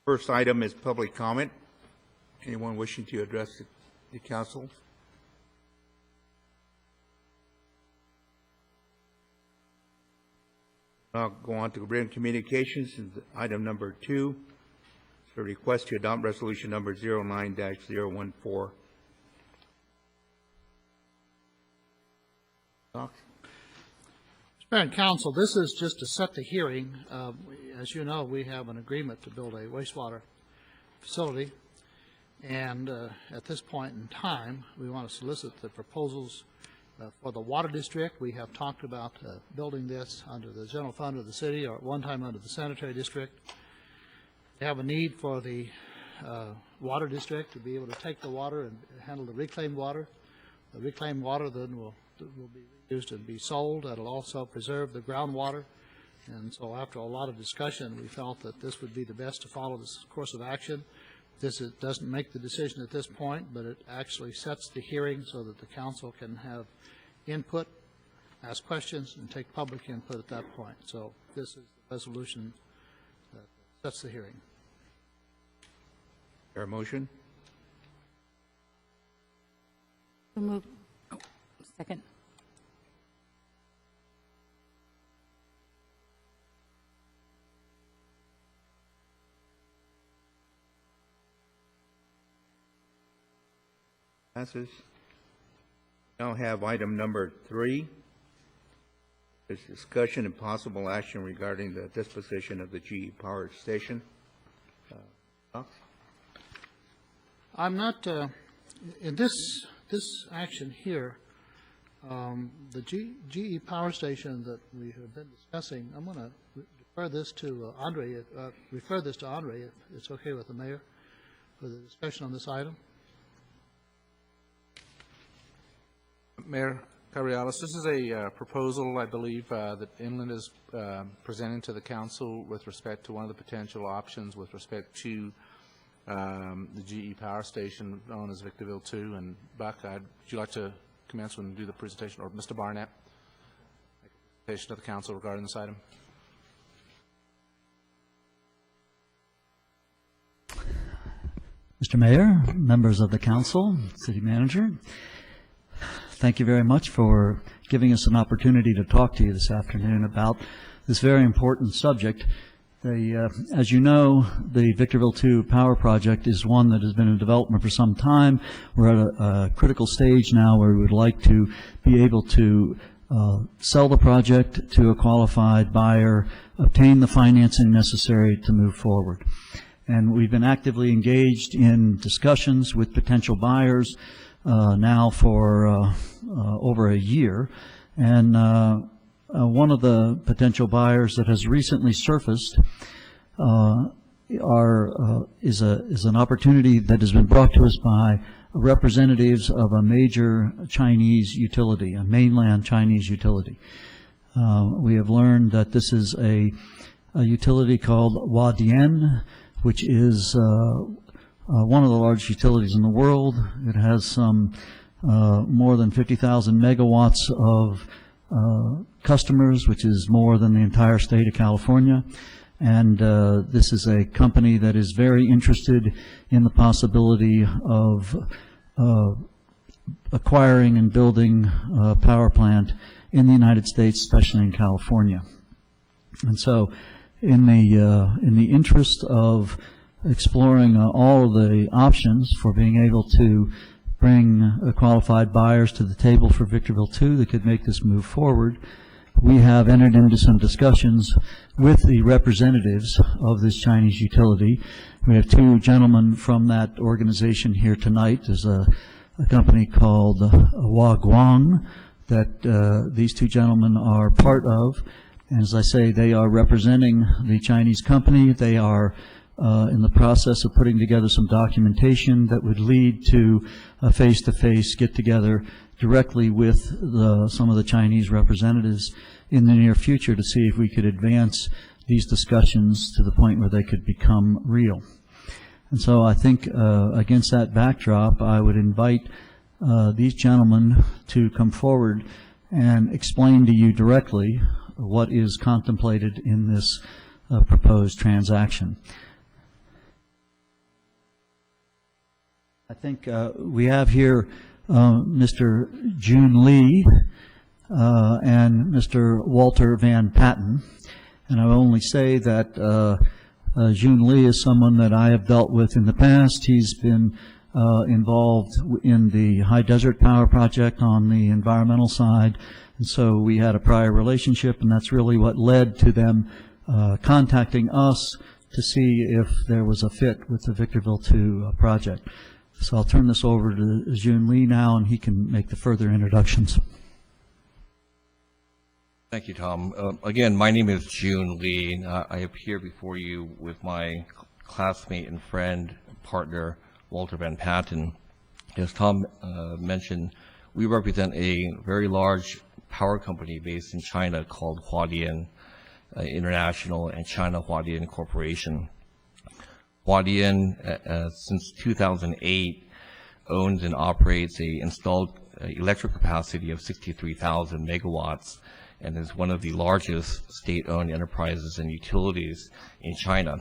First item is public comment. Anyone wishing to address the council? I'll go on to written communications. Item number 2, a request to adopt resolution number 09-014. Doc? Mr. Mayor and Council, this is just to set the hearing. As you know, we have an agreement to build a wastewater facility, and at this point in time, we want to solicit the proposals for the water district. We have talked about building this under the general fund of the city, or at one time under the sanitary district. We have a need for the water district to be able to take the water and handle the reclaimed water. The reclaimed water then will be used and be sold. That'll also preserve the groundwater. And so after a lot of discussion, we felt that this would be the best to follow this course of action. It doesn't make the decision at this point, but it actually sets the hearing so that the council can have input, ask questions, and take public input at that point. So this is the resolution that sets the hearing. Is there a motion? So moved. Second. Passes. Now have item number 3. Is discussion and possible action regarding the disposition of the GE Power Station. Doc? I'm not, in this action here, the GE Power Station that we have been discussing, I'm going to refer this to Andre, if it's okay with the mayor, for the discussion on this item. Mayor Cabriales, this is a proposal, I believe, that Inland is presenting to the council with respect to one of the potential options with respect to the GE Power Station known as Victorville 2. And Buck, would you like to commence and do the presentation, or Mr. Barnett, presentation to the council regarding this item? Mr. Mayor, members of the council, city manager, thank you very much for giving us an opportunity to talk to you this afternoon about this very important subject. As you know, the Victorville 2 power project is one that has been in development for some time. We're at a critical stage now where we would like to be able to sell the project to a qualified buyer, obtain the financing necessary to move forward. And we've been actively engaged in discussions with potential buyers now for over a year, and one of the potential buyers that has recently surfaced is an opportunity that has been brought to us by representatives of a major Chinese utility, a mainland Chinese utility. We have learned that this is a utility called Huadian, which is one of the largest utilities in the world. It has some more than 50,000 megawatts of customers, which is more than the entire state of California. And this is a company that is very interested in the possibility of acquiring and building a power plant in the United States, especially in California. And so in the interest of exploring all of the options for being able to bring qualified buyers to the table for Victorville 2 that could make this move forward, we have entered into some discussions with the representatives of this Chinese utility. We have 2 gentlemen from that organization here tonight. There's a company called Huaguang that these 2 gentlemen are part of. And as I say, they are representing the Chinese company. They are in the process of putting together some documentation that would lead to a face-to-face get-together directly with some of the Chinese representatives in the near future to see if we could advance these discussions to the point where they could become real. And so I think against that backdrop, I would invite these gentlemen to come forward and explain to you directly what is contemplated in this proposed transaction. I think we have here Mr. June Lee and Mr. Walter Van Patten. And I will only say that June Lee is someone that I have dealt with in the past. He's been involved in the High Desert Power Project on the environmental side. And so we had a prior relationship, and that's really what led to them contacting us to see if there was a fit with the Victorville 2 project. So I'll turn this over to June Lee now, and he can make the further introductions. Thank you, Tom. Again, my name is June Lee. I appear before you with my classmate and friend, partner, Walter Van Patten. As Tom mentioned, we represent a very large power company based in China called Huadian International and China Huadian Corporation. Huadian, since 2008, owns and operates a installed electric capacity of 63,000 megawatts and is one of the largest state-owned enterprises and utilities in China.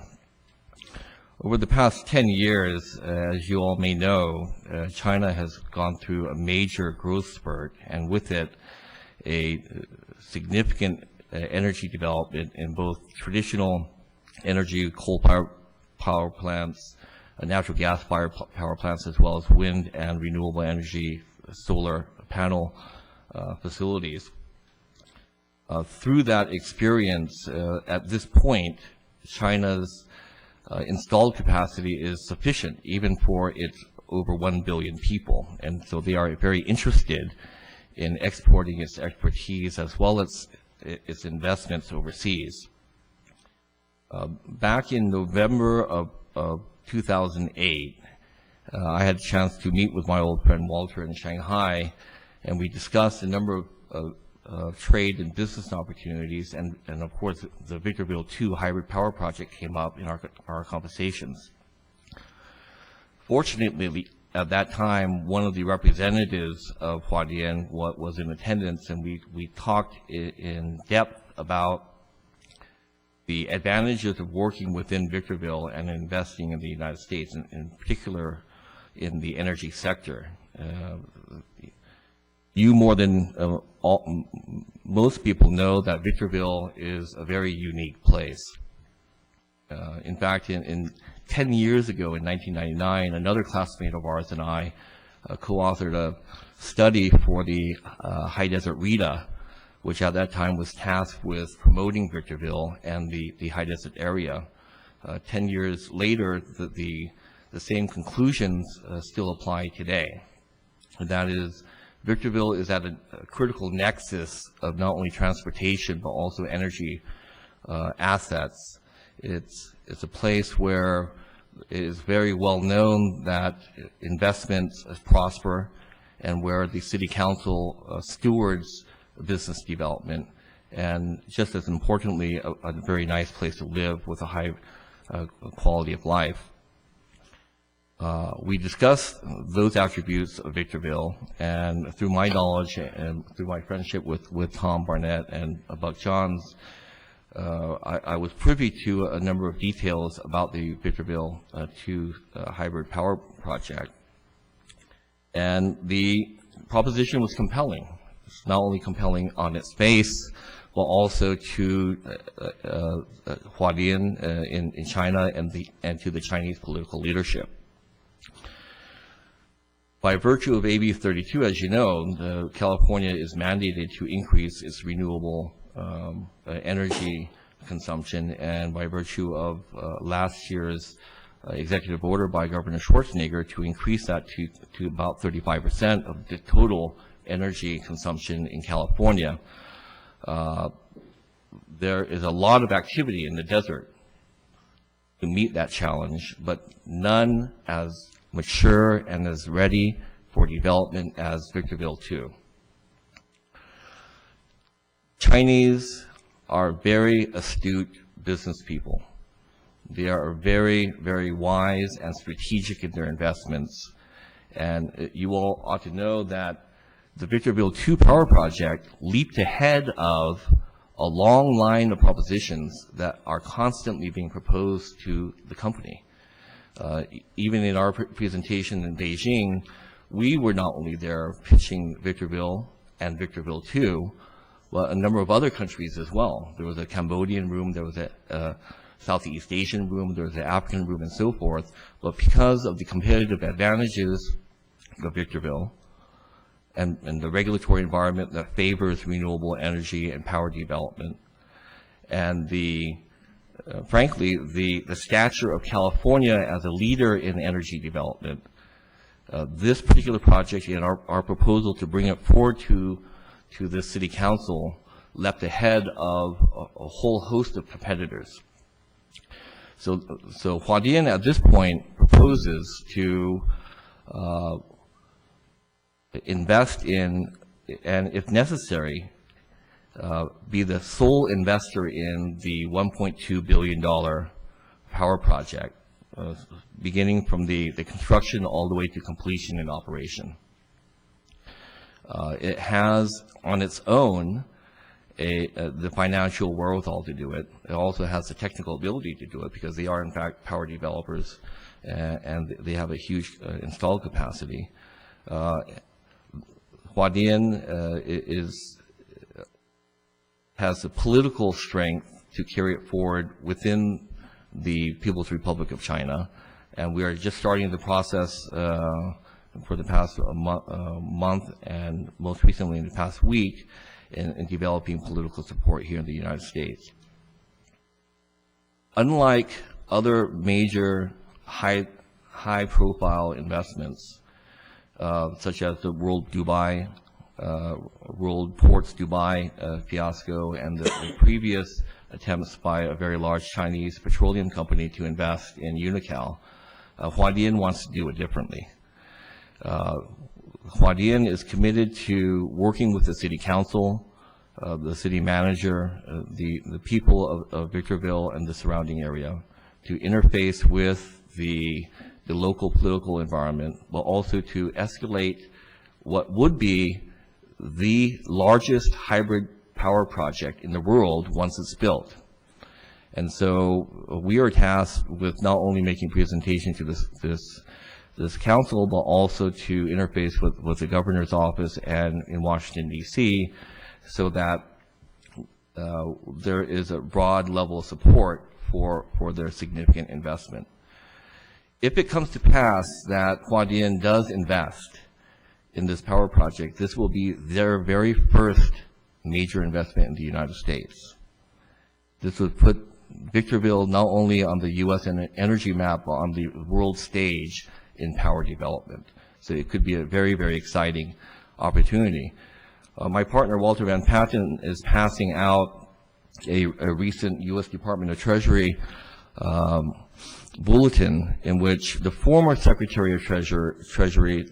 Over the past 10 years, as you all may know, China has gone through a major growth spurt, and with it, a significant energy development in both traditional energy, coal power plants, natural gas power plants, as well as wind and renewable energy solar panel facilities. Through that experience, at this point, China's installed capacity is sufficient even for its over 1 billion people. And so they are very interested in exporting its expertise as well as its investments overseas. Back in November of 2008, I had a chance to meet with my old friend Walter in Shanghai, and we discussed a number of trade and business opportunities, and of course the Victorville 2 hybrid power project came up in our conversations. Fortunately, at that time, one of the representatives of Huadian was in attendance, and we talked in depth about the advantages of working within Victorville and investing in the United States, in particular in the energy sector. You more than most people know that Victorville is a very unique place. In fact, in 10 years ago, in 1999, another classmate of ours and I co-authored a study for the High Desert RETA, which at that time was tasked with promoting Victorville and the High Desert area. 10 years later, the same conclusions still apply today. And that is, Victorville is at a critical nexus of not only transportation but also energy assets. It's a place where it is very well known that investments prosper and where the city council stewards business development, and just as importantly, a very nice place to live with a high quality of life. We discussed those attributes of Victorville, and through my knowledge and through my friendship with Tom Barnett and Buck Johns, I was privy to a number of details about the Victorville 2 hybrid power project. And the proposition was compelling. It's not only compelling on its face, but also to Huadian in China and to the Chinese political leadership. By virtue of AB 32, as you know, California is mandated to increase its renewable energy consumption, and by virtue of last year's executive order by Governor Schwarzenegger to increase that to about 35% of the total energy consumption in California, there is a lot of activity in the desert to meet that challenge, but none as mature and as ready for development as Victorville 2. Chinese are very astute business people. They are very, very wise and strategic in their investments. And you all ought to know that the Victorville 2 power project leaped ahead of a long line of propositions that are constantly being proposed to the company. Even in our presentation in Beijing, we were not only there pitching Victorville and Victorville 2, but a number of other countries as well. There was a Cambodian room, there was a Southeast Asian room, there was an African room, and so forth. But because of the competitive advantages of Victorville and the regulatory environment that favors renewable energy and power development, and frankly, the stature of California as a leader in energy development, this particular project and our proposal to bring it forward to the City Council leapt ahead of a whole host of competitors. So Huadian at this point proposes to invest in, and if necessary, be the sole investor in the $1.2 billion power project, beginning from the construction all the way to completion and operation. It has on its own the financial wherewithal to do it. It also has the technical ability to do it because they are in fact power developers and they have a huge installed capacity. Huadian has the political strength to carry it forward within the People's Republic of China, and we are just starting the process for the past month and most recently in the past week in developing political support here in the United States. Unlike other major high-profile investments, such as the World Ports Dubai fiasco and the previous attempts by a very large Chinese petroleum company to invest in Unocal, Huadian wants to do it differently. Huadian is committed to working with the City Council, the City Manager, the people of Victorville and the surrounding area to interface with the local political environment, but also to escalate what would be the largest hybrid power project in the world once it's built. And so we are tasked with not only making presentation to this council, but also to interface with the governor's office and in Washington, D.C., so that there is a broad level of support for their significant investment. If it comes to pass that Huadian does invest in this power project, this will be their very first major investment in the United States. This would put Victorville not only on the U.S. energy map, but on the world stage in power development. So it could be a very, very exciting opportunity. My partner, Walter Van Patten, is passing out a recent U.S. Department of Treasury bulletin in which the former Secretary of Treasury,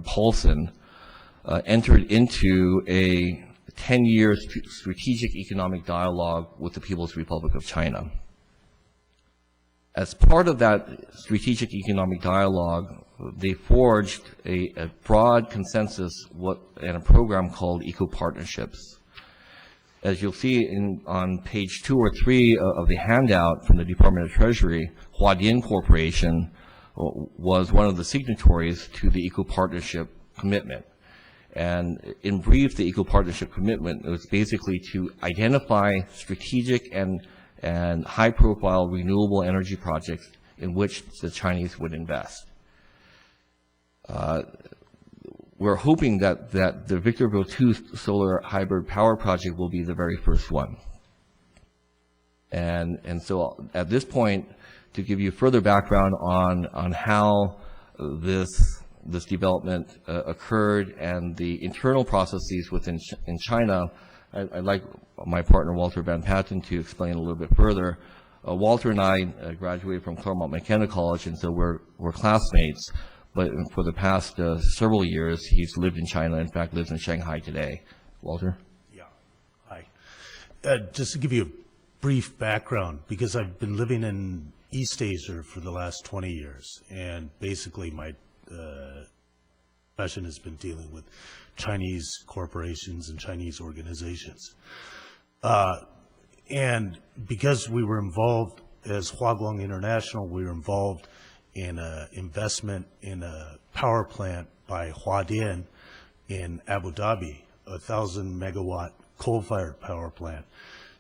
Paulson, entered into a 10-year strategic economic dialogue with the People's Republic of China. As part of that strategic economic dialogue, they forged a broad consensus and a program called Eco-Partnerships. As you'll see on page 2 or 3 of the handout from the Department of Treasury, Huadian Corporation was one of the signatories to the Eco-Partnership Commitment. And in brief, the Eco-Partnership Commitment was basically to identify strategic and high-profile renewable energy projects in which the Chinese would invest. We're hoping that the Victorville 2 solar hybrid power project will be the very first one. And so at this point, to give you further background on how this development occurred and the internal processes in China, I'd like my partner Walter Van Patten to explain a little bit further. Walter and I graduated from Claremont McKenna College, and so we're classmates. But for the past several years, he's lived in China. In fact, lives in Shanghai today. Walter? Yeah. Hi. Just to give you a brief background, because I've been living in East Asia for the last 20 years, and basically my profession has been dealing with Chinese corporations and Chinese organizations. And because we were involved as Huaguang International, we were involved in an investment in a power plant by Huadian in Abu Dhabi, a 1,000-megawatt coal-fired power plant.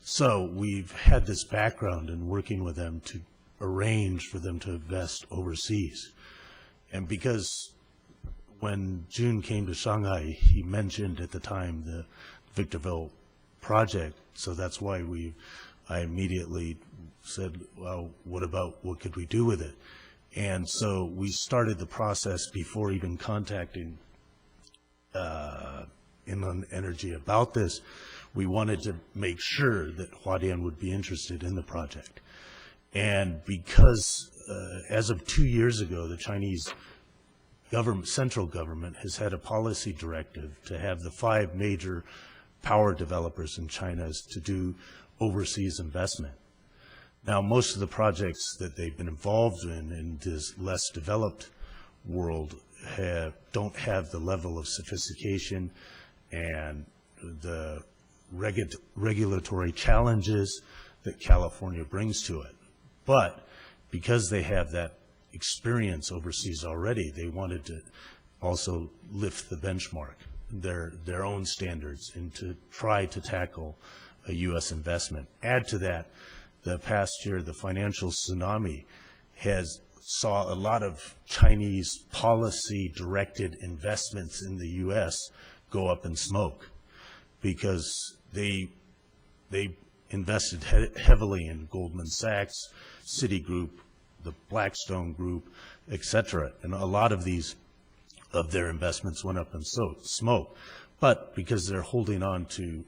So we've had this background in working with them to arrange for them to invest overseas. And because when June came to Shanghai, he mentioned at the time the Victorville project, so that's why I immediately said, well, what could we do with it? And so we started the process before even contacting Inland Energy about this. We wanted to make sure that Huadian would be interested in the project. And because as of 2 years ago, the Chinese government, central government, has had a policy directive to have the 5 major power developers in China to do overseas investment. Now, most of the projects that they've been involved in this less developed world don't have the level of sophistication and the regulatory challenges that California brings to it. But because they have that experience overseas already, they wanted to also lift the benchmark, their own standards, and to try to tackle a U.S. investment. Add to that, the past year, the financial tsunami saw a lot of Chinese policy-directed investments in the U.S. go up in smoke because they invested heavily in Goldman Sachs, Citigroup, the Blackstone Group, etc. And a lot of their investments went up in smoke. But because they're holding on to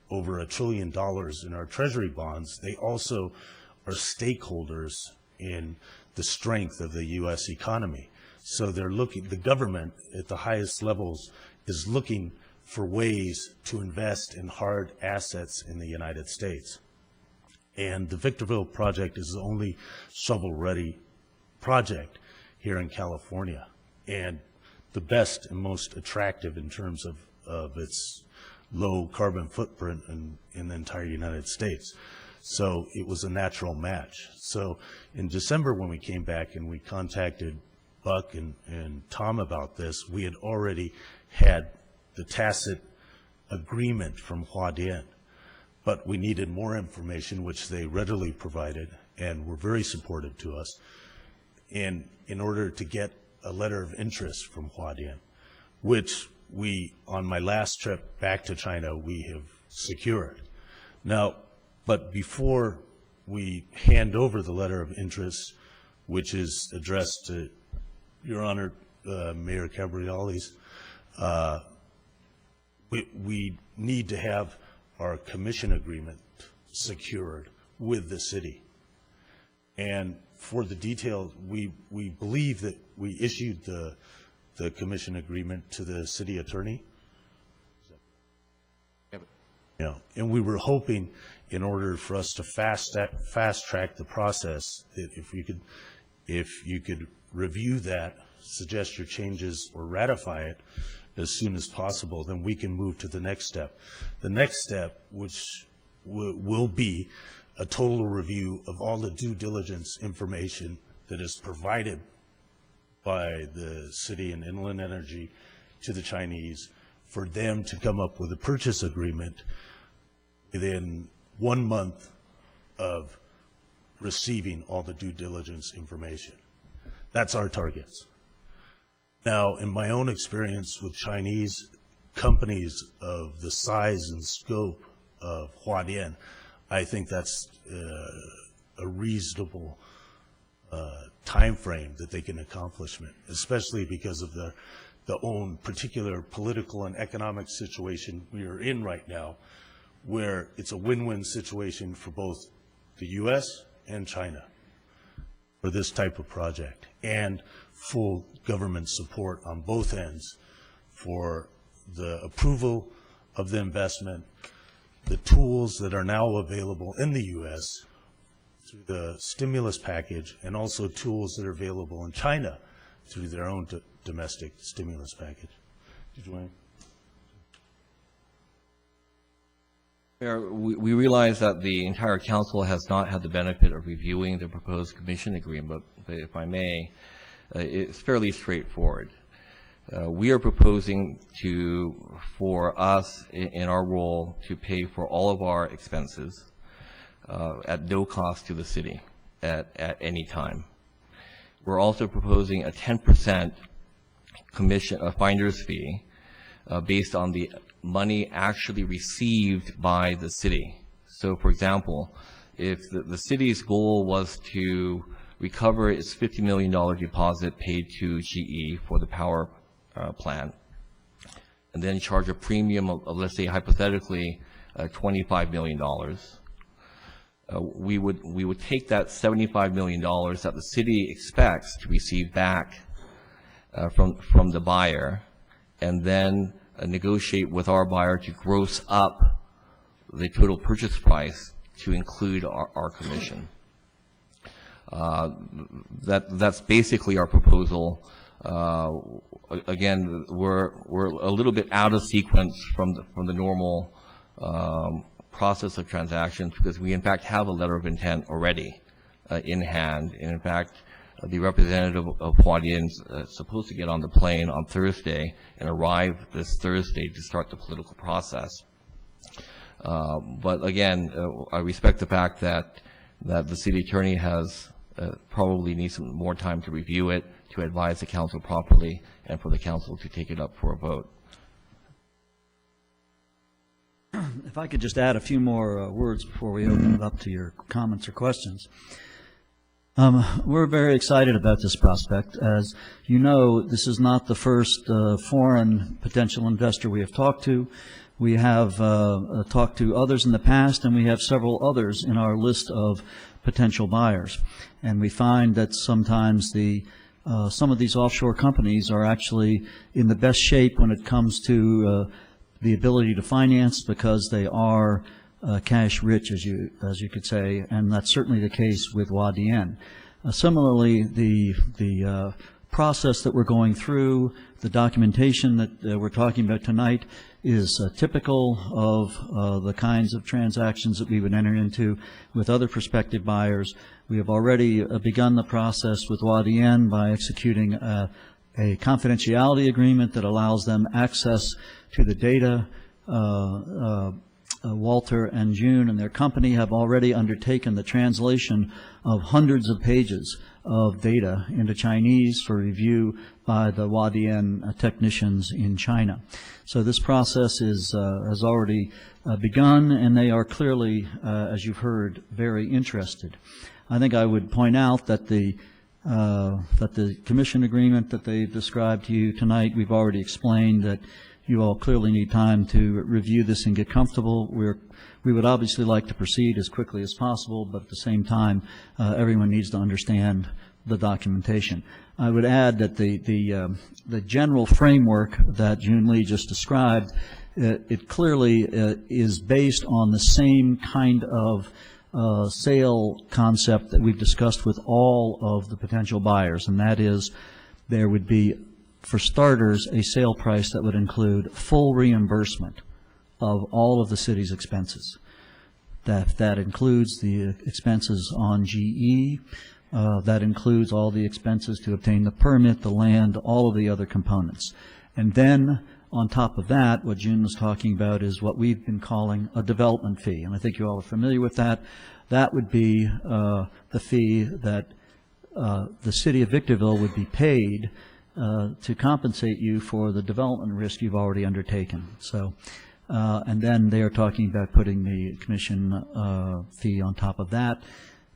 over $1 trillion in our treasury bonds, they also are stakeholders in the strength of the U.S. economy. So the government at the highest levels is looking for ways to invest in hard assets in the United States. And the Victorville project is the only shovel-ready project here in California, and the best and most attractive in terms of its low carbon footprint in the entire United States. So it was a natural match. So in December, when we came back and we contacted Buck and Tom about this, we had already had the tacit agreement from Huadian. But we needed more information, which they readily provided and were very supportive to us in order to get a letter of interest from Huadian, which on my last trip back to China, we have secured. Now, but before we hand over the letter of interest, which is addressed to Your Honor, Mayor Cabriales, we need to have our commission agreement secured with the city. And for the details, we believe that we issued the commission agreement to the city attorney. And we were hoping, in order for us to fast track the process, that if you could review that, suggest your changes, or ratify it as soon as possible, then we can move to the next step. The next step, which will be a total review of all the due diligence information that is provided by the city and Inland Energy to the Chinese, for them to come up with a purchase agreement within 1 month of receiving all the due diligence information. That's our targets. Now, in my own experience with Chinese companies of the size and scope of Huadian, I think that's a reasonable time frame that they can accomplish it, especially because of the own particular political and economic situation we are in right now, where it's a win-win situation for both the U.S. and China for this type of project, and full government support on both ends for the approval of the investment, the tools that are now available in the U.S. through the stimulus package, and also tools that are available in China through their own domestic stimulus package. Did you want to? Mayor, we realize that the entire council has not had the benefit of reviewing the proposed commission agreement, but if I may, it's fairly straightforward. We are proposing for us in our role to pay for all of our expenses at no cost to the city at any time. We're also proposing a 10% commission, a finder's fee, based on the money actually received by the city. So, for example, if the city's goal was to recover its $50 million deposit paid to GE for the power plant, and then charge a premium of, let's say, hypothetically, $25 million, we would take that $75 million that the city expects to receive back from the buyer, and then negotiate with our buyer to gross up the total purchase price to include our commission. That's basically our proposal. Again, we're a little bit out of sequence from the normal process of transactions, because we in fact have a letter of intent already in hand, and in fact the representative of Huadian is supposed to get on the plane on Thursday and arrive this Thursday to start the political process. But again, I respect the fact that the city attorney has probably needs some more time to review it, to advise the council properly, and for the council to take it up for a vote. If I could just add a few more words before we open it up to your comments or questions. We're very excited about this prospect. As you know, this is not the first foreign potential investor we have talked to. We have talked to others in the past, and we have several others in our list of potential buyers. And we find that sometimes some of these offshore companies are actually in the best shape when it comes to the ability to finance, because they are cash rich, as you could say, and that's certainly the case with Huadian. Similarly, the process that we're going through, the documentation that we're talking about tonight, is typical of the kinds of transactions that we would enter into with other prospective buyers. We have already begun the process with Huadian by executing a confidentiality agreement that allows them access to the data. Walter and June and their company have already undertaken the translation of hundreds of pages of data into Chinese for review by the Huadian technicians in China. So this process has already begun, and they are clearly, as you've heard, very interested. I think I would point out that the commission agreement that they described to you tonight, we've already explained that you all clearly need time to review this and get comfortable. We would obviously like to proceed as quickly as possible, but at the same time, everyone needs to understand the documentation. I would add that the general framework that June Lee just described, it clearly is based on the same kind of sale concept that we've discussed with all of the potential buyers, and that is there would be, for starters, a sale price that would include full reimbursement of all of the city's expenses. That includes the expenses on GE, that includes all the expenses to obtain the permit, the land, all of the other components. And then on top of that, what June was talking about is what we've been calling a development fee, and I think you all are familiar with that. That would be the fee that the city of Victorville would be paid to compensate you for the development risk you've already undertaken. So, and then they are talking about putting the commission fee on top of that.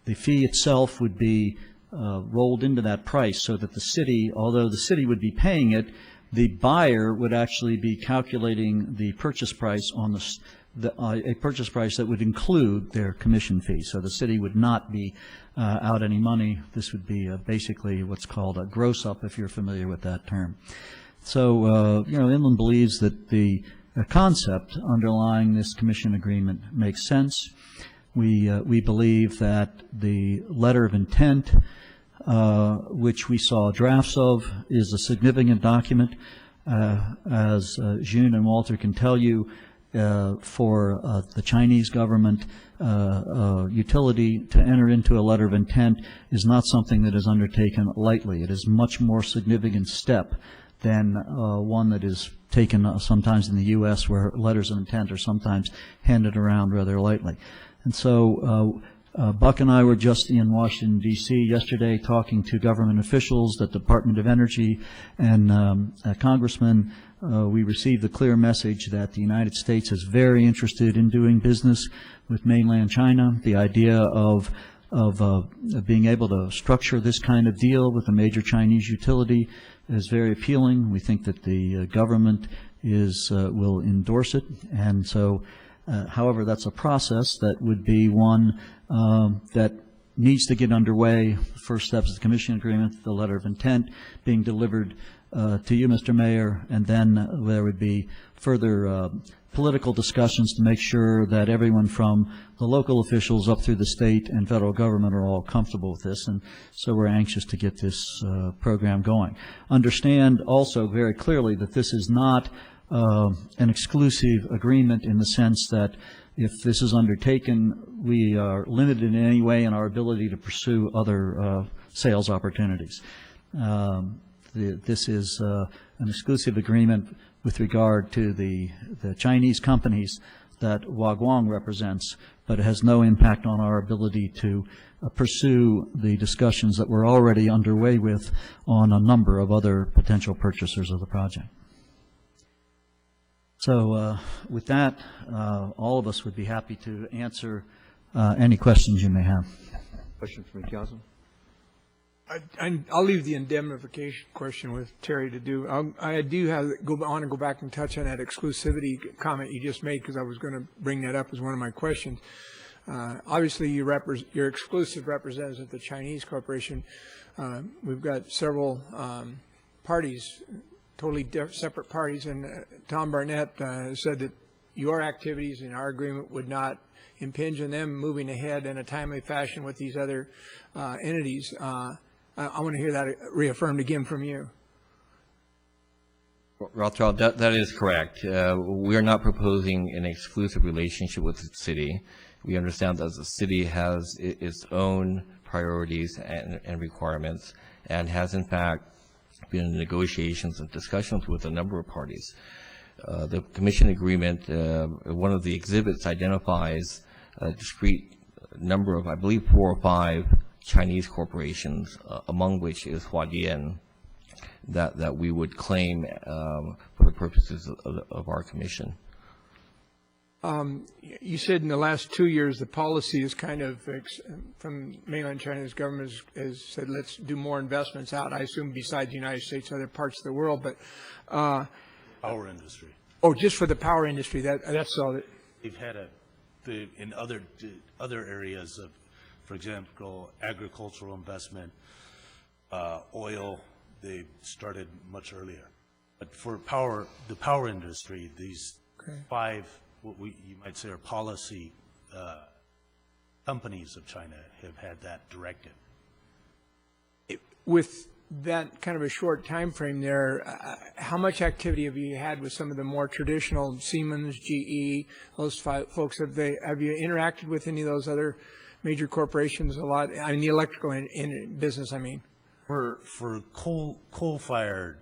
The fee itself would be rolled into that price, so that the city, although the city would be paying it, the buyer would actually be calculating the purchase price on a purchase price that would include their commission fee. So the city would not be out any money. This would be basically what's called a gross up, if you're familiar with that term. So, Inland believes that the concept underlying this commission agreement makes sense. We believe that the letter of intent, which we saw drafts of, is a significant document. As June and Walter can tell you, for the Chinese government utility to enter into a letter of intent is not something that is undertaken lightly. It is a much more significant step than one that is taken sometimes in the U.S., where letters of intent are sometimes handed around rather lightly. And so Buck and I were just in Washington, D.C. yesterday talking to government officials, the Department of Energy, and congressmen. We received the clear message that the United States is very interested in doing business with mainland China. The idea of being able to structure this kind of deal with a major Chinese utility is very appealing. We think that the government will endorse it, and so however, that's a process that would be one that needs to get underway. The first step is the commission agreement, the letter of intent being delivered to you, Mr. Mayor, and then there would be further political discussions to make sure that everyone from the local officials up through the state and federal government are all comfortable with this, and so we're anxious to get this program going. Understand also very clearly that this is not an exclusive agreement in the sense that if this is undertaken, we are limited in any way in our ability to pursue other sales opportunities. This is an exclusive agreement with regard to the Chinese companies that Huaguang represents, but it has no impact on our ability to pursue the discussions that we're already underway with on a number of other potential purchasers of the project. So with that, all of us would be happy to answer any questions you may have. Questions from the council? I'll leave the indemnification question with Terry to do. I do want to go back and touch on that exclusivity comment you just made, because I was going to bring that up as one of my questions. Obviously, your exclusive representative at the Chinese corporation. We've got several parties, totally separate parties, and Tom Barnett said that your activities in our agreement would not impinge on them moving ahead in a timely fashion with these other entities. I want to hear that reaffirmed again from you. Rothschild, that is correct. We are not proposing an exclusive relationship with the city. We understand that the city has its own priorities and requirements, and has in fact been in negotiations and discussions with a number of parties. The commission agreement, one of the exhibits identifies a discrete number of, I believe, 4 or 5 Chinese corporations, among which is Huadian, that we would claim for the purposes of our commission. You said in the last 2 years the policy is kind of, from mainland China's government has said, let's do more investments out, I assume besides the United States, other parts of the world, but Power industry. Oh, just for the power industry, that's all. They've had in other areas of, for example, agricultural investment, oil, they started much earlier. But for the power industry, these 5, you might say, are policy companies of China have had that directive. With that kind of a short time frame there, how much activity have you had with some of the more traditional Siemens, GE, those folks? Have you interacted with any of those other major corporations a lot? I mean, the electrical in business, I mean. For coal-fired,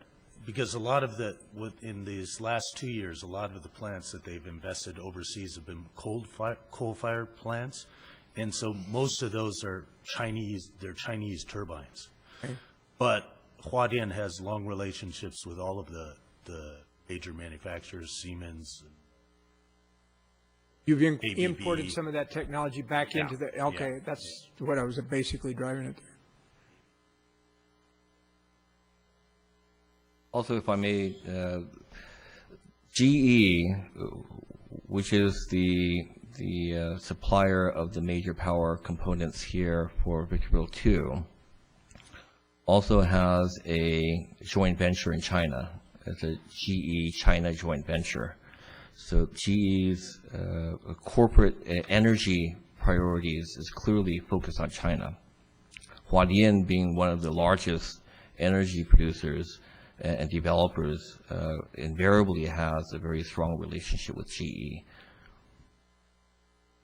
because a lot of in these last 2 years, a lot of the plants that they've invested overseas have been coal-fired plants, and so most of those are Chinese. They're Chinese turbines. Okay. But Huadian has long relationships with all of the major manufacturers, Siemens. You've ABB. imported some of that technology back into the, okay, yeah. That's what I was basically driving at there. Also, if I may, GE, which is the supplier of the major power components here for Victorville 2, also has a joint venture in China. It's a GE China joint venture. So GE's corporate energy priorities is clearly focused on China. Huadian, being one of the largest energy producers, and developers invariably has a very strong relationship with GE.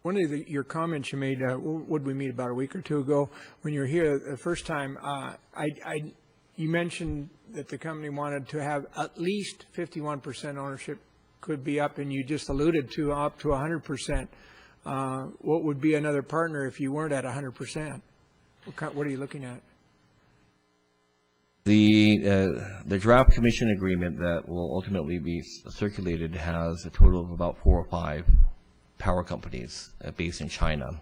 One of your comments you made, would we meet about a week or two ago, when you were here the first time, you mentioned that the company wanted to have at least 51% ownership could be up, and you just alluded to up to 100%. What would be another partner if you weren't at 100%? What are you looking at? The draft commission agreement that will ultimately be circulated has a total of about 4 or 5 power companies based in China.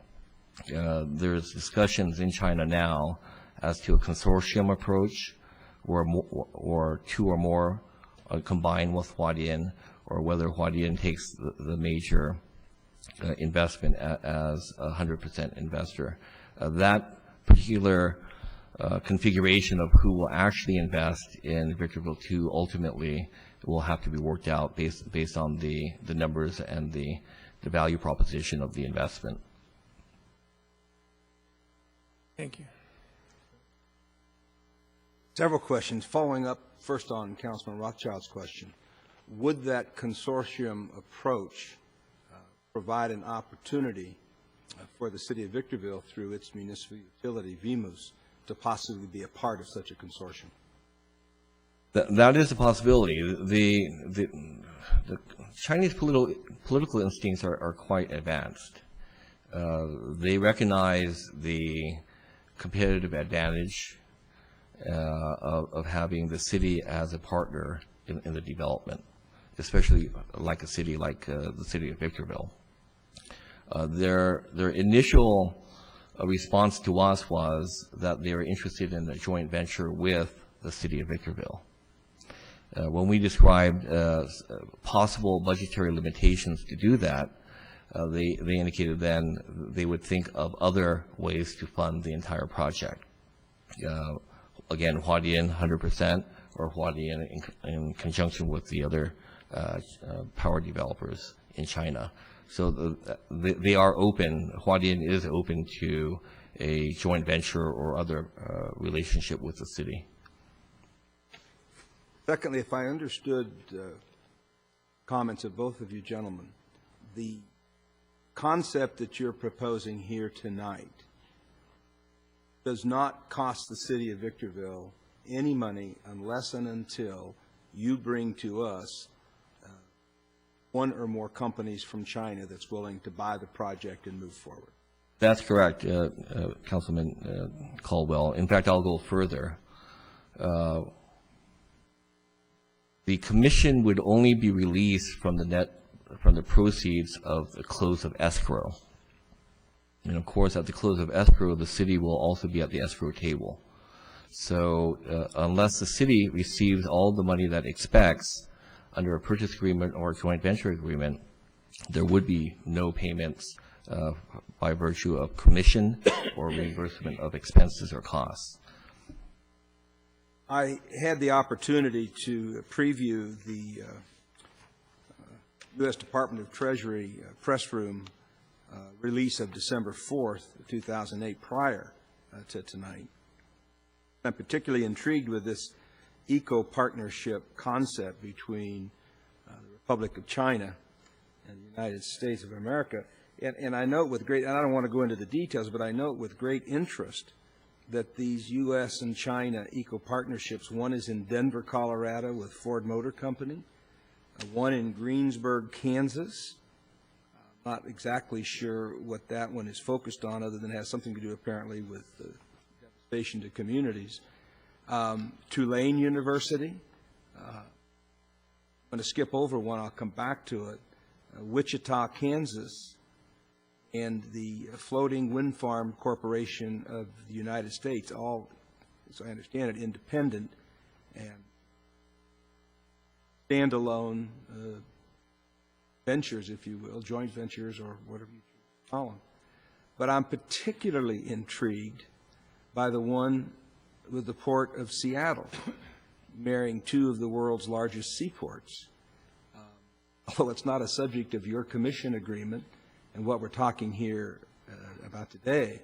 There's discussions in China now as to a consortium approach, or 2 or more combined with Huadian, or whether Huadian takes the major investment as a 100% investor. That particular configuration of who will actually invest in Victorville 2 ultimately will have to be worked out based on the numbers and the value proposition of the investment. Thank you. Several questions. Following up first on Councilman Rothschild's question, would that consortium approach provide an opportunity for the city of Victorville through its municipal utility, VMUS, to possibly be a part of such a consortium? That is a possibility. The Chinese political instincts are quite advanced. They recognize the competitive advantage of having the city as a partner in the development, especially like a city like the city of Victorville. Their initial response to us was that they were interested in a joint venture with the city of Victorville. When we described possible budgetary limitations to do that, they indicated then they would think of other ways to fund the entire project. Again, Huadian 100%, or Huadian in conjunction with the other power developers in China. So they are open, Huadian is open to a joint venture or other relationship with the city. Secondly, if I understood comments of both of you gentlemen, the concept that you're proposing here tonight does not cost the city of Victorville any money unless and until you bring to us one or more companies from China that's willing to buy the project and move forward. That's correct, Councilman Caldwell. In fact, I'll go further. The commission would only be released from the proceeds of the close of escrow. And of course, at the close of escrow, the city will also be at the escrow table. So unless the city receives all the money that it expects under a purchase agreement or a joint venture agreement, there would be no payments by virtue of commission or reimbursement of expenses or costs. I had the opportunity to preview the U.S. Department of Treasury press room release of December 4th, 2008, prior to tonight. I'm particularly intrigued with this eco-partnership concept between the Republic of China and the United States of America. And I note with great, and I don't want to go into the details, but I note with great interest that these U.S. and China eco-partnerships, one is in Denver, Colorado with Ford Motor Company, one in Greensburg, Kansas. Not exactly sure what that one is focused on, other than it has something to do apparently with devastation to communities. Tulane University. I'm going to skip over one. I'll come back to it. Wichita, Kansas, and the Floating Wind Farm Corporation of the United States, all, as I understand it, independent and standalone ventures, if you will, joint ventures or whatever you call them. But I'm particularly intrigued by the one with the Port of Seattle, marrying two of the world's largest seaports. Although it's not a subject of your commission agreement and what we're talking here about today,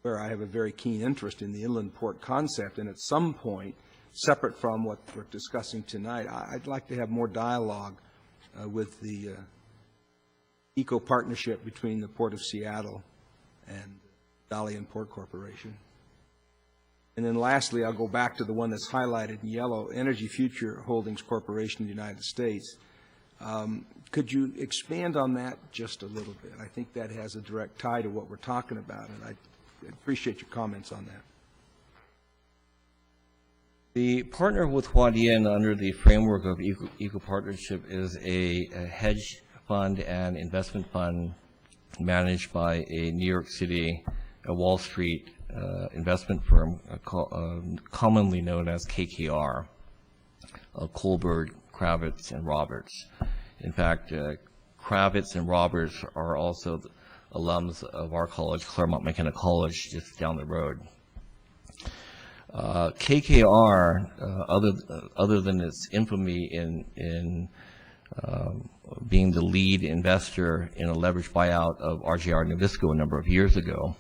where I have a very keen interest in the inland port concept, and at some point separate from what we're discussing tonight, I'd like to have more dialogue with the eco-partnership between the Port of Seattle and Dalian Port Corporation. And then lastly, I'll go back to the one that's highlighted in yellow, Energy Future Holdings Corporation of the United States. Could you expand on that just a little bit? I think that has a direct tie to what we're talking about, and I appreciate your comments on that. The partner with Huadian under the framework of Eco Partnership is a hedge fund and investment fund managed by a New York City, Wall Street investment firm commonly known as KKR, Kohlberg, Kravitz, and Roberts. In fact, Kravitz and Roberts are also alums of our college, Claremont McKenna College, just down the road. KKR, other than its infamy in being the lead investor in a leveraged buyout of RJR Nabisco a number of years ago,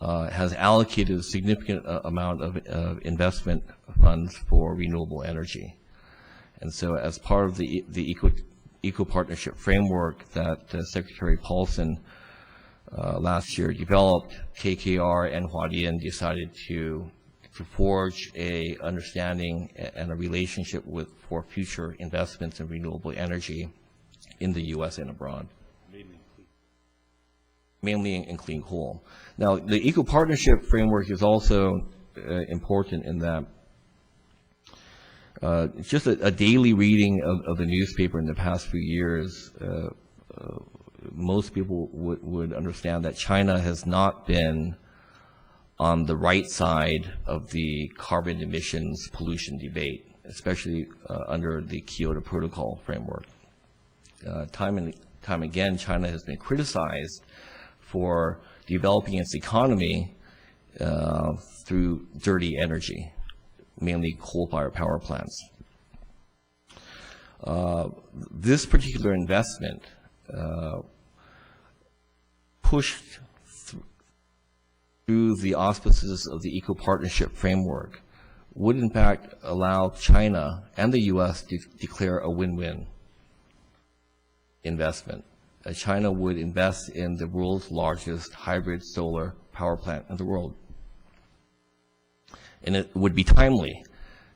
has allocated a significant amount of investment funds for renewable energy. And so as part of the Eco Partnership framework that Secretary Paulson last year developed, KKR and Huadian decided to forge a understanding and a relationship for future investments in renewable energy in the U.S. and abroad. Mainly in clean coal. Now, the Eco Partnership framework is also important in that just a daily reading of the newspaper in the past few years, most people would understand that China has not been on the right side of the carbon emissions pollution debate, especially under the Kyoto Protocol framework. Time and time again, China has been criticized for developing its economy through dirty energy, mainly coal-fired power plants. This particular investment pushed through the auspices of the Eco Partnership framework would in fact allow China and the U.S. to declare a win-win investment. China would invest in the world's largest hybrid solar power plant in the world. And it would be timely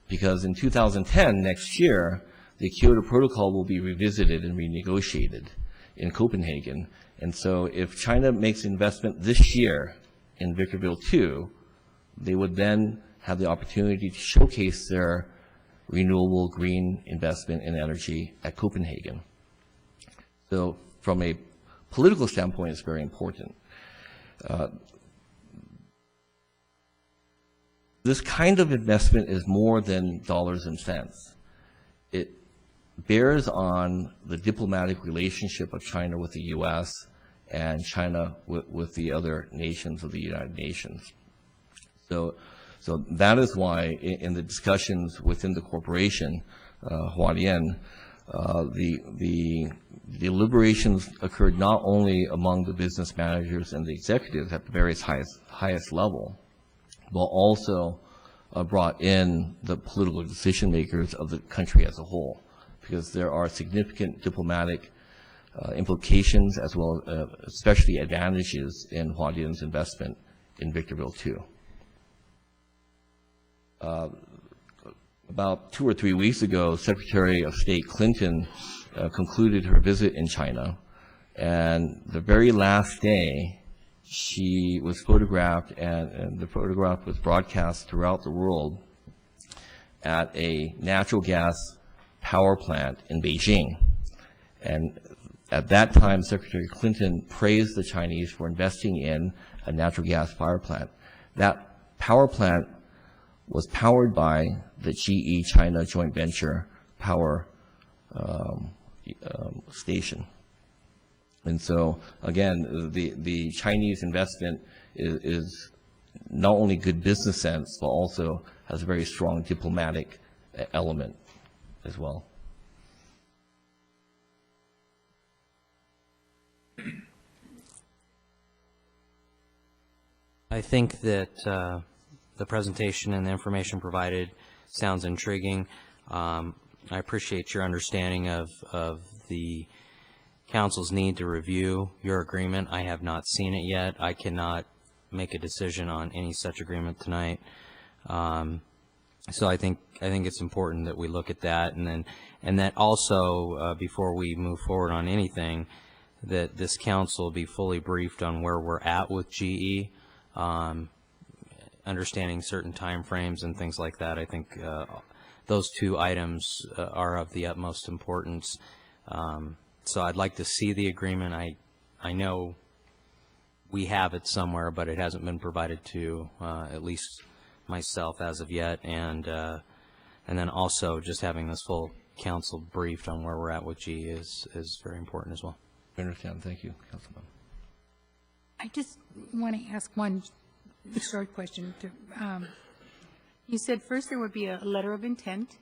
because in 2010, next year, the Kyoto Protocol will be revisited and renegotiated in Copenhagen. And so if China makes investment this year in Victorville 2, they would then have the opportunity to showcase their renewable green investment in energy at Copenhagen. So from a political standpoint, it's very important. This kind of investment is more than dollars and cents. It bears on the diplomatic relationship of China with the U.S. and China with the other nations of the United Nations. So that is why in the discussions within the corporation, Huadian, the deliberations occurred not only among the business managers and the executives at the various highest level, but also brought in the political decision makers of the country as a whole, because there are significant diplomatic implications as well as especially advantages in Huadian's investment in Victorville 2. About 2 or 3 weeks ago, Secretary of State Clinton concluded her visit in China, and the very last day she was photographed, and the photograph was broadcast throughout the world at a natural gas power plant in Beijing. And at that time, Secretary Clinton praised the Chinese for investing in a natural gas power plant. That power plant was powered by the GE China joint venture power station. And so, again, the Chinese investment is not only good business sense, but also has a very strong diplomatic element as well. I think that the presentation and the information provided sounds intriguing. I appreciate your understanding of the council's need to review your agreement. I have not seen it yet. I cannot make a decision on any such agreement tonight. So I think it's important that we look at that, and that also before we move forward on anything, that this council be fully briefed on where we're at with GE, understanding certain timeframes and things like that. I think those two items are of the utmost importance. So I'd like to see the agreement. I know we have it somewhere, but it hasn't been provided to at least myself as of yet, and then also just having this full council briefed on where we're at with GE is very important as well. I understand. Thank you, Councilman. I just want to ask one short question. You said first there would be a letter of intent,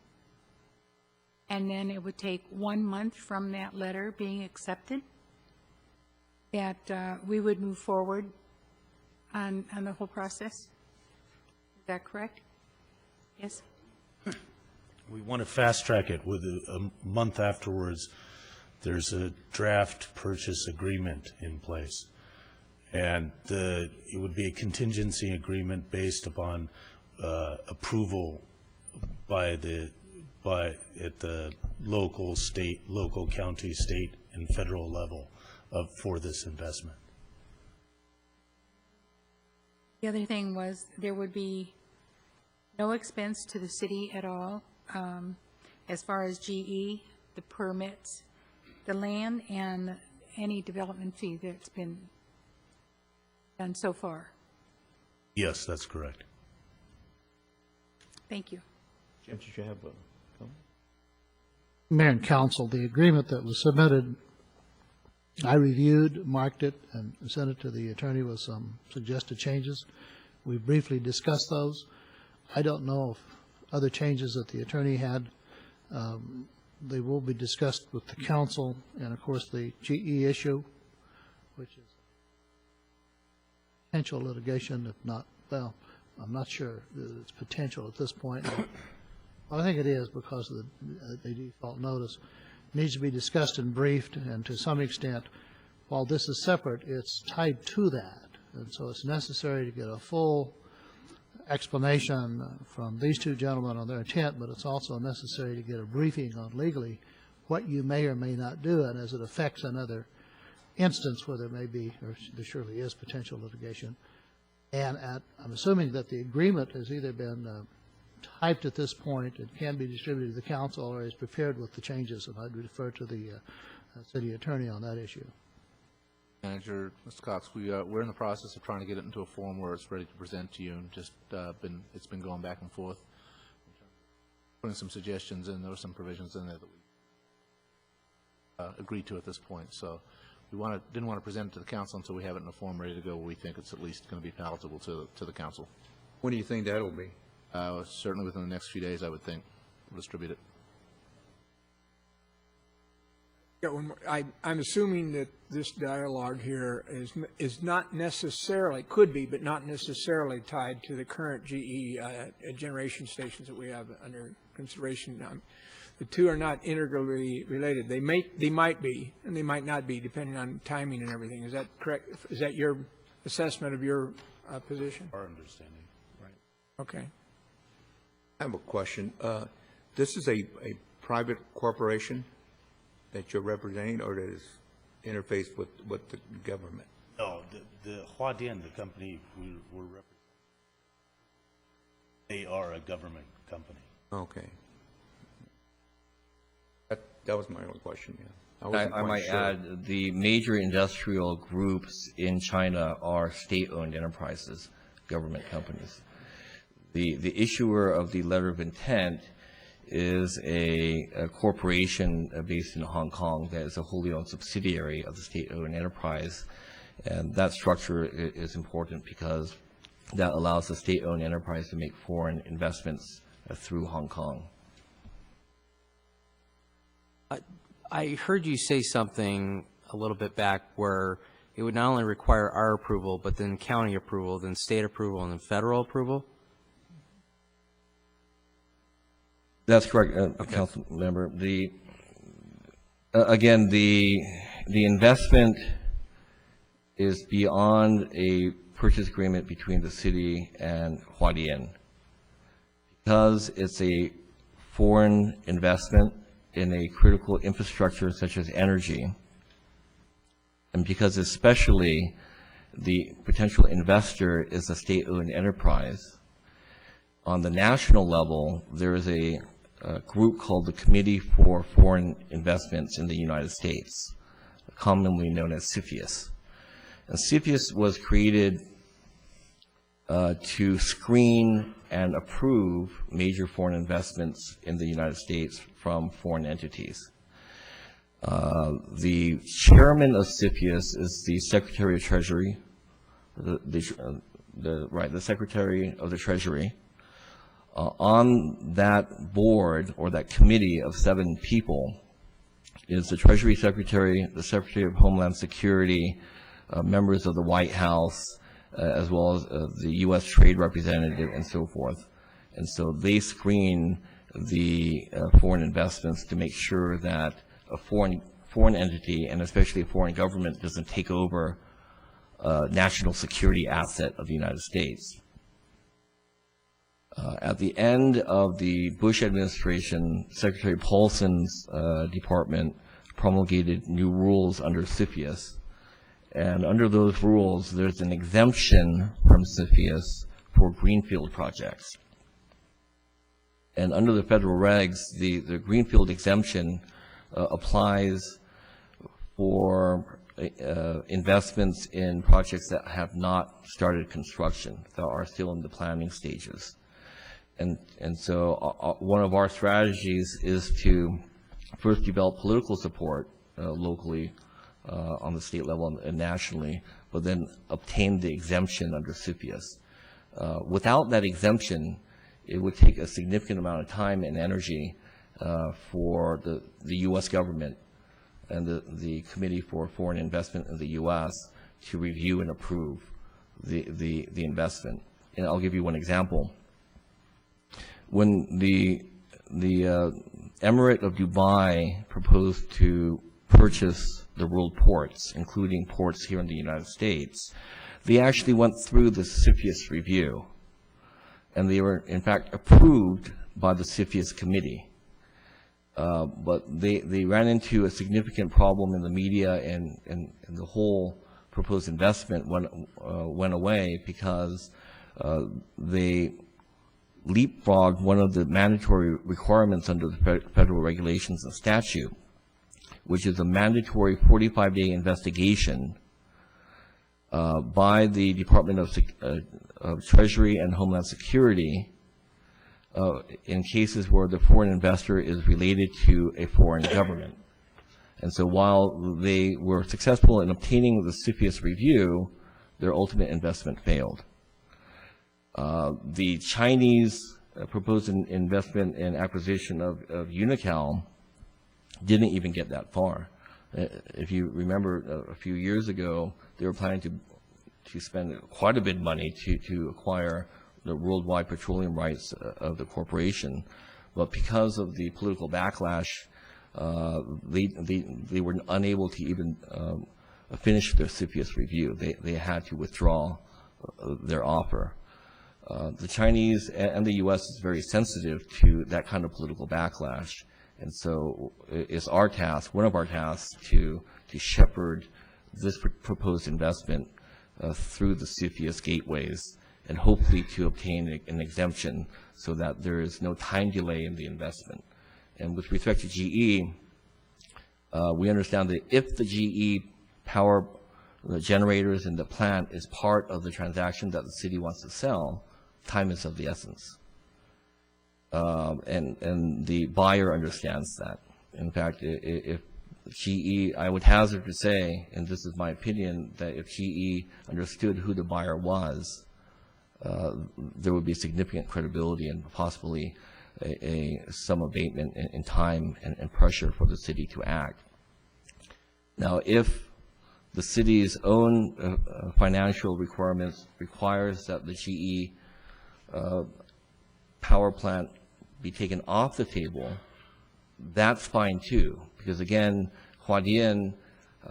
and then it would take 1 month from that letter being accepted, that we would move forward on the whole process? Is that correct? Yes? We want to fast track it with a month afterwards. There's a draft purchase agreement in place. And it would be a contingency agreement based upon approval at the local, state, local, county, state, and federal level for this investment. The other thing was there would be no expense to the city at all as far as GE, the permits, the land, and any development fee that's been done so far. Yes, that's correct. Thank you. Jim, did you have a comment? Mayor and council, the agreement that was submitted, I reviewed, marked it, and sent it to the attorney with some suggested changes. We briefly discussed those. I don't know if other changes that the attorney had, they will be discussed with the council, and of course the GE issue, which is potential litigation, if not, well, I'm not sure that it's potential at this point. I think it is because of the default notice. It needs to be discussed and briefed, and to some extent, while this is separate, it's tied to that. And so it's necessary to get a full explanation from these two gentlemen on their intent, but it's also necessary to get a briefing on legally what you may or may not do, and as it affects another instance where there may be, or there surely is, potential litigation. And I'm assuming that the agreement has either been typed at this point and can be distributed to the council, or is prepared with the changes, and I'd refer to the city attorney on that issue. Manager, Mr. Cox, we're in the process of trying to get it into a form where it's ready to present to you, and just it's been going back and forth, putting some suggestions in. There were some provisions in there that we agreed to at this point. So we didn't want to present it to the council until we have it in a form ready to go where we think it's at least going to be palatable to the council. When do you think that'll be? Certainly within the next few days, I would think. We'll distribute it. Got one more. I'm assuming that this dialogue here is not necessarily, could be, but not necessarily tied to the current GE generation stations that we have under consideration. The two are not integrally related. They might be, and they might not be, depending on timing and everything. Is that correct? Is that your assessment of your position? Our understanding, right. Okay. I have a question. This is a private corporation that you're representing, or that is interfaced with the government? No, the Huadian, the company we're representing, they are a government company. Okay. That was my only question, yeah. I might add, the major industrial groups in China are state-owned enterprises, government companies. The issuer of the letter of intent is a corporation based in Hong Kong that is a wholly owned subsidiary of the state-owned enterprise. And that structure is important because that allows the state-owned enterprise to make foreign investments through Hong Kong. I heard you say something a little bit back where it would not only require our approval, but then county approval, then state approval, and then federal approval. That's correct, Council Member. Again, the investment is beyond a purchase agreement between the city and Hualien. Because it's a foreign investment in a critical infrastructure such as energy, and because especially the potential investor is a state-owned enterprise, on the national level, there is a group called the Committee for Foreign Investments in the United States, commonly known as CFIUS. And CFIUS was created to screen and approve major foreign investments in the United States from foreign entities. The chairman of CFIUS is the Secretary of Treasury, the Secretary of the Treasury. On that board, or that committee of 7 people, is the Treasury Secretary, the Secretary of Homeland Security, members of the White House, as well as the U.S. Trade Representative, and so forth. And so they screen the foreign investments to make sure that a foreign entity, and especially a foreign government, doesn't take over a national security asset of the United States. At the end of the Bush administration, Secretary Paulson's department promulgated new rules under CFIUS. And under those rules, there's an exemption from CFIUS for greenfield projects. And under the federal regs, the greenfield exemption applies for investments in projects that have not started construction, that are still in the planning stages. And so one of our strategies is to first develop political support locally on the state level and nationally, but then obtain the exemption under CFIUS. Without that exemption, it would take a significant amount of time and energy for the U.S. government and the Committee for Foreign Investment in the U.S. to review and approve the investment. And I'll give you one example. When the Emirate of Dubai proposed to purchase the world ports, including ports here in the United States, they actually went through the CFIUS review, and they were in fact approved by the CFIUS committee. But they ran into a significant problem in the media, and the whole proposed investment went away because they leapfrogged one of the mandatory requirements under the federal regulations and statute, which is a mandatory 45-day investigation by the Department of Treasury and Homeland Security in cases where the foreign investor is related to a foreign government. And so while they were successful in obtaining the CFIUS review, their ultimate investment failed. The Chinese proposed an investment and acquisition of Unocal didn't even get that far. If you remember, a few years ago, they were planning to spend quite a bit of money to acquire the worldwide petroleum rights of the corporation. But because of the political backlash, they were unable to even finish their CFIUS review. They had to withdraw their offer. The Chinese and the U.S. is very sensitive to that kind of political backlash. And so it's our task, one of our tasks, to shepherd this proposed investment through the CFIUS gateways, and hopefully to obtain an exemption so that there is no time delay in the investment. And with respect to GE, we understand that if the GE power, the generators and the plant is part of the transaction that the city wants to sell, time is of the essence. And the buyer understands that. In fact, if GE, I would hazard to say, and this is my opinion, that if GE understood who the buyer was, there would be significant credibility and possibly some abatement in time and pressure for the city to act. Now, if the city's own financial requirements requires that the GE power plant be taken off the table, that's fine too, because again, Huadian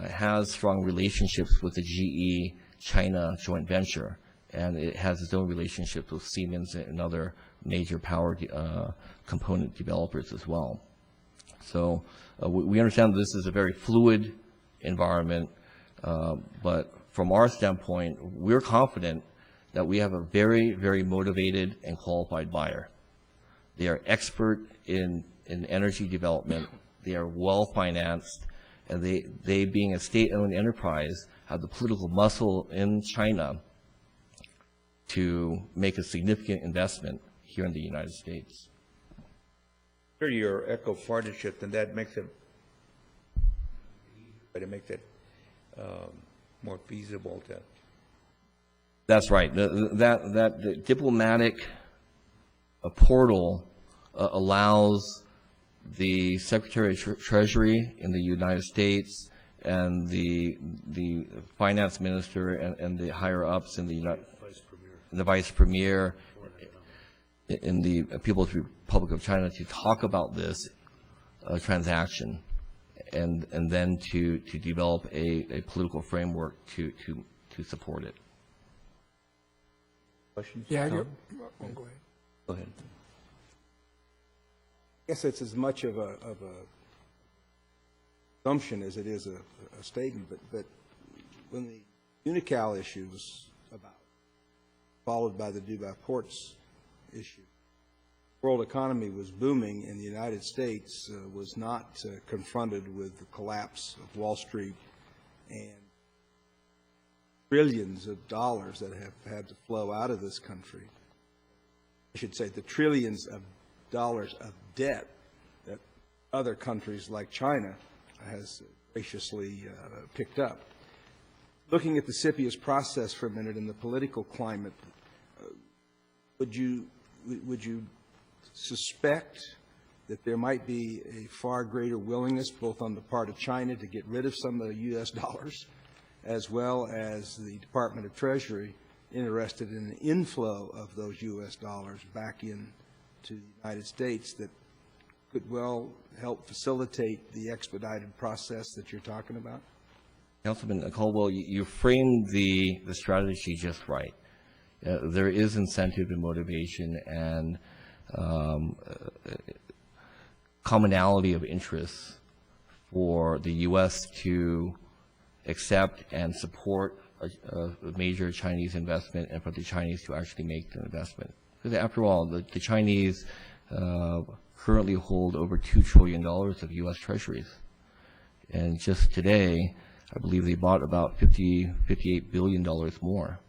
has strong relationships with the GE China joint venture, and it has its own relationships with Siemens and other major power component developers as well. So we understand that this is a very fluid environment, but from our standpoint, we're confident that we have a very, very motivated and qualified buyer. They are expert in energy development. They are well-financed, and they being a state-owned enterprise, have the political muscle in China to make a significant investment here in the United States. Sure, your ECHO partnership, then that makes it, but it makes it more feasible to. That's right. The diplomatic portal allows the Secretary of Treasury in the United States and the finance minister and the higher ups in the vice premier in the People's Republic of China to talk about this transaction, and then to develop a political framework to support it. Questions? Yeah, Tom? go ahead. Go ahead. I guess it's as much of a assumption as it is a statement, but when the Unocal issue was about, followed by the Dubai Ports issue, world economy was booming, and the United States was not confronted with the collapse of Wall Street and trillions of dollars that have had to flow out of this country. I should say the trillions of dollars of debt that other countries like China has graciously picked up. Looking at the CFIUS process for a minute and the political climate, would you suspect that there might be a far greater willingness both on the part of China to get rid of some of the U.S. dollars, as well as the Department of Treasury interested in the inflow of those U.S. dollars back into the United States that could well help facilitate the expedited process that you're talking about? Councilman Caldwell, you framed the strategy just right. There is incentive and motivation and commonality of interests for the U.S. to accept and support a major Chinese investment, and for the Chinese to actually make the investment. Because after all, the Chinese currently hold over $2 trillion of U.S. treasuries. And just today, I believe they bought about $58 billion more.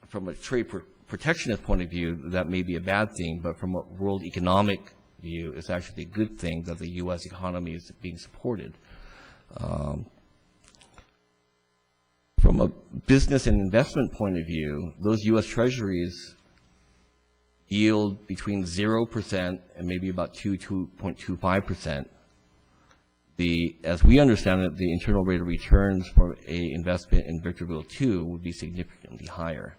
From a trade protectionist point of view, that may be a bad thing, but from a world economic view, it's actually a good thing that the U.S. economy is being supported. From a business and investment point of view, those U.S. treasuries yield between 0% and maybe about 2.25%. As we understand it, the internal rate of returns for a investment in Victorville 2 would be significantly higher.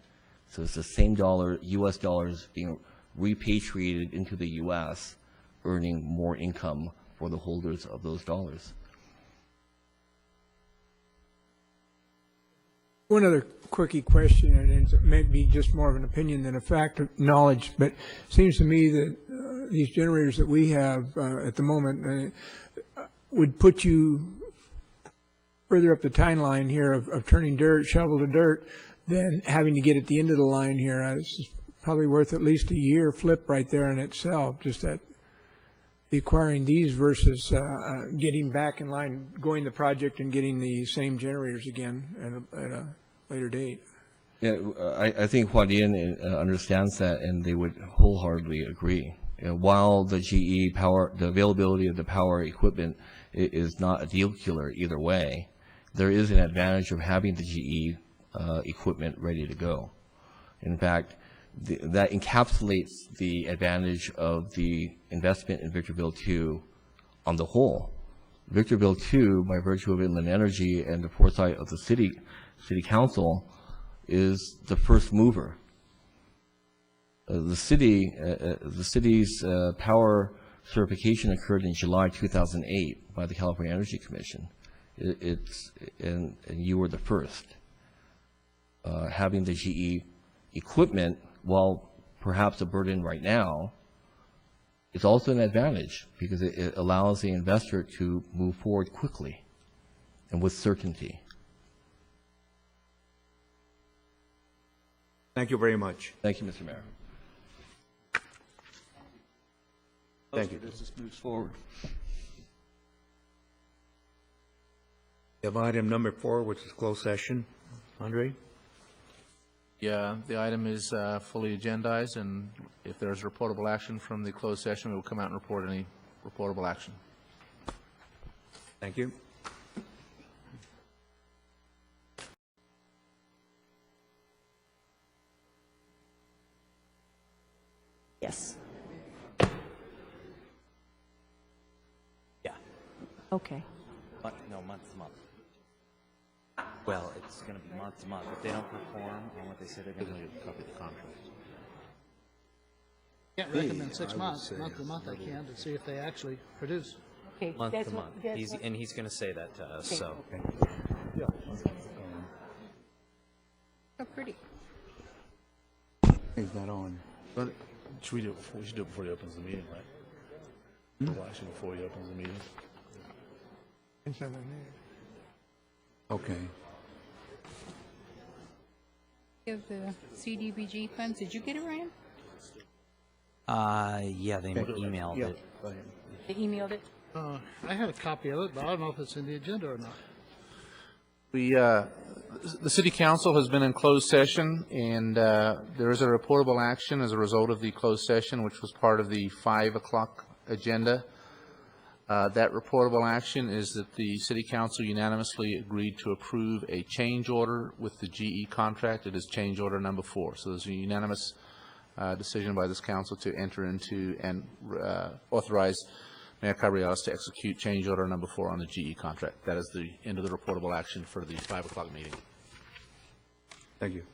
So it's the same U.S. dollars being repatriated into the U.S., earning more income for the holders of those dollars. One other quickie question, and it may be just more of an opinion than a fact of knowledge, but it seems to me that these generators that we have at the moment would put you further up the timeline here of turning shovel to dirt than having to get at the end of the line here. It's probably worth at least a year flip right there in itself, just that acquiring these versus getting back in line, going the project and getting the same generators again at a later date. Yeah, I think Huadian understands that, and they would wholeheartedly agree. While the GE power, the availability of the power equipment is not a deal killer either way, there is an advantage of having the GE equipment ready to go. In fact, that encapsulates the advantage of the investment in Victorville 2 on the whole. Victorville 2, by virtue of Inland Energy and the foresight of the city council, is the first mover. the city's power certification occurred in July 2008 by the California Energy Commission. And you were the first. Having the GE equipment, while perhaps a burden right now, it's also an advantage because it allows the investor to move forward quickly and with certainty. Thank you very much. Thank you, Mr. Mayor. Thank you. Business moves forward. We have item number 4, which is closed session. Andre? Yeah, the item is fully agendized, and if there's reportable action from the closed session, we will come out and report any reportable action. Thank you. Yes. Yeah. Okay. No, month to month. Well, it's going to be month to month. If they don't perform on what they said they're going to do, copy the contract. Can't recommend 6 months, month to month I can, to see if they actually produce. Okay. Month that's to what- month. that's what- He's going to say that to us, so. So pretty. Is that on? But should we do it before he opens the meeting, right? We'll action before he opens the meeting. Okay. Of the CDBG funds, did you get it, Ryan? Yeah, they emailed Yeah, it. go ahead. They emailed it? I had a copy of it, but I don't know if it's in the agenda or not. The city council has been in closed session, and there is a reportable action as a result of the closed session, which was part of the 5 o'clock agenda. That reportable action is that the city council unanimously agreed to approve a change order with the GE contract. It is change order number 4. So there's a unanimous decision by this council to enter into and authorize Mayor Cabriales to execute change order number 4 on the GE contract. That is the end of the reportable action for the 5 o'clock meeting. Thank you.